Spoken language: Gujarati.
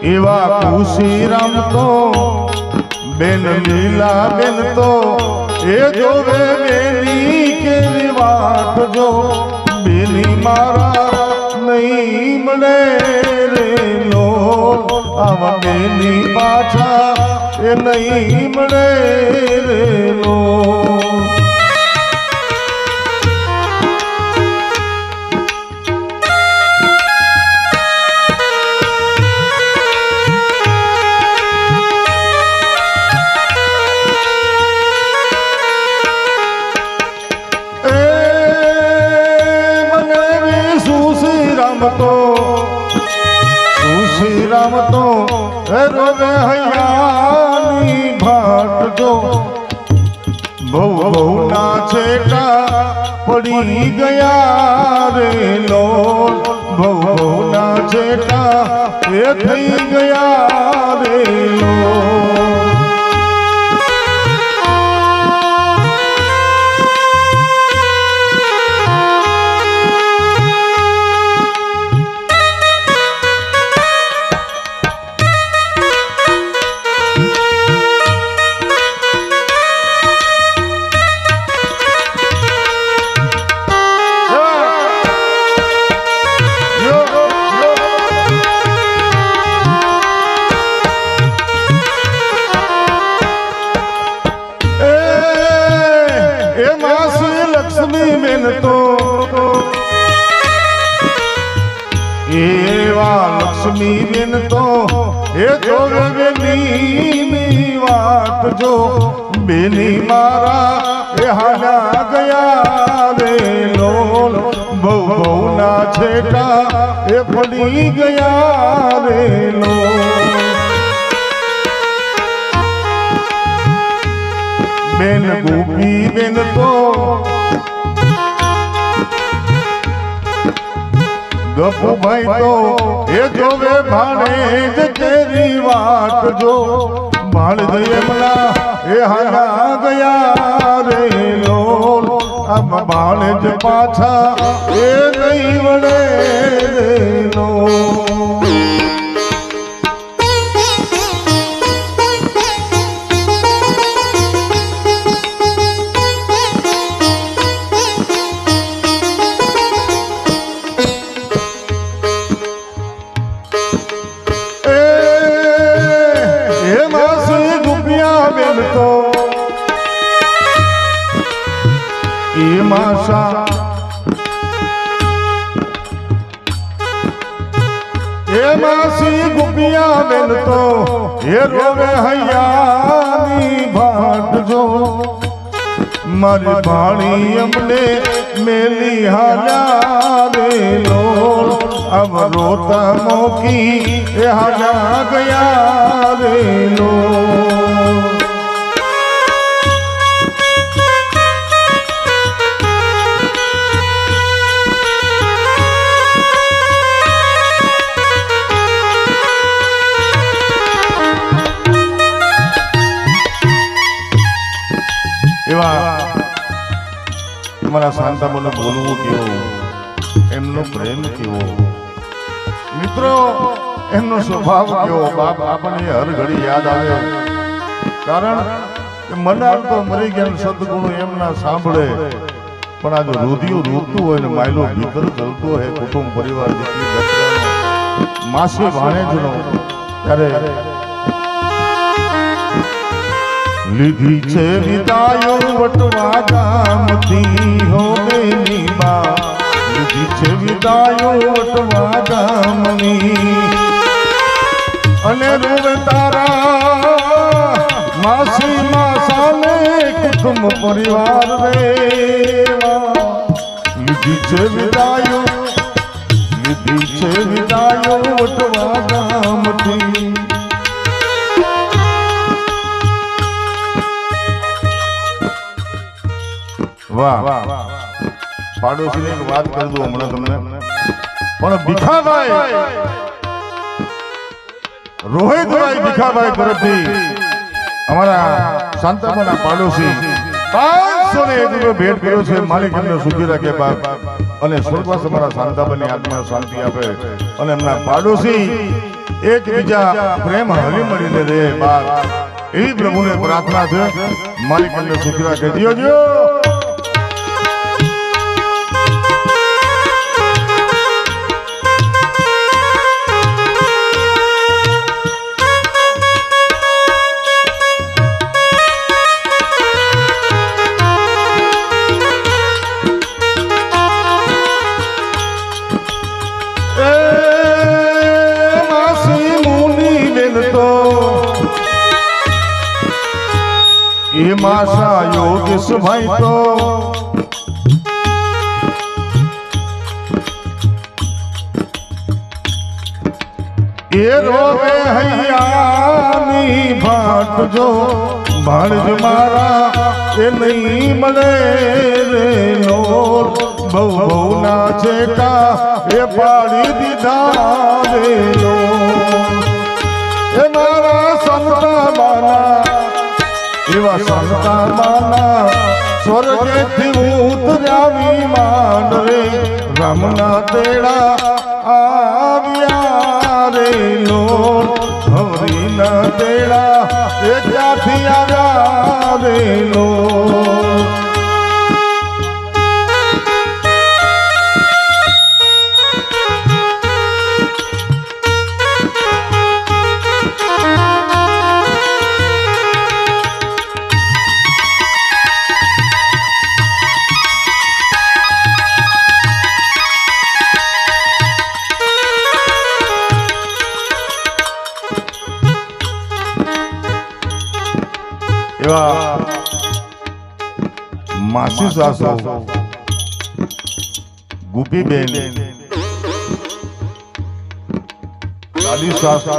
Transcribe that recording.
એવા ખુશી રામ તો બેન લીલા બેન તો એ જોવે બેની કેવી વાત જો બેની મારા નહીં મળે રે લો આવા બેની પાછા એ નહીં મળે રે લો રામ તો રોવે હૈયાની ભાટ જો બહુ બહુ ના છેટા પડી ગયા રે લો બહુ બહુ ના છેટા એ થઈ ગયા રે લો એવા લક્ષ્મી બેન તો એ જોવે બેની વાત જો બેની મારા એ હાલા ગયા રે લોલ બહુ બહુ ના છેટા એ પડી ગયા રે લોલ બેન ગોપી બેન તો ગપુભાઈ તો એ જોવે ભાણેજ તેરી વાત જો ભાણેજ એમના એ હાલા ગયા રે લોલ આમ ભાણેજ પાછા એ નહીં વળે રે લોલ માસી ગુપિયા બેન તો એ રોવે હૈયાની ભાટ જો મારી ભાણી અમને મેલી હાલ્યા રે લોલ આમ રોતા મોકી એ હાલ્યા ગયા રે લોલ તમારા શાંતાબાને બોલવું કેવો એમનો પ્રેમ કેવો મિત્રો એમનો સ્વભાવ કેવો બાપ આપણને હર ઘડી યાદ આવે કારણ કે મનાર તો મરી ગયા સદગુણો એમના સાંભળે પણ આજે રુધિયું રૂતું હોય ને માયલો ભીતર ચલતો હોય કુટુંબ પરિવાર જેટલી માસી ભાણેજનો ત્યારે લીધી છે વિદાયો વટવા ગામથી હો બેની બા લીધી છે વિદાયો વટવા ગામની અને રોવે તારા માસી માસાને કુટુંબ પરિવાર રે લીધી છે વિદાયો વટવા ગામથી વાહ પાડોશીની એક વાત કરી દઉં હમણાં તમને. પણ ભીખાભાઈ રોહિતભાઈ ભીખાભાઈ તરફથી અમારા શાંતાબાના પાડોશી 501 રૂપિયા ભેટ કર્યો છે. માલિક એમને સુખી રાખે બાપ, અને સ્વર્ગવાસ અમારા શાંતાબાની આત્માને શાંતિ આપે, અને એમના પાડોશી એકબીજા પ્રેમ હળી મળીને રહે બાપ, એવી પ્રભુને પ્રાર્થના છે. માલિક એમને સુખી રાખે. જીઓ જીઓ. એ માસા યોગેશ ભાઈ તો એ રોવે હૈયાની ભાટજો ભાણજ મારા એ નહીં મળે રે લોલ, બહુ બહુ ના છેટા એ પાડી દીધા રે લોલ. એ મારા સંતા બાના એવા સંતાનના સ્વર્ગેથી ઉતર્યા વિમાન રે, રામના તેડા આવ્યા રે લોલ, હવરીના તેડા એ ક્યાંથી આવ્યા રે લોલ. એવા માસી સાસુ ગુપીબેન, દાદી સાસુ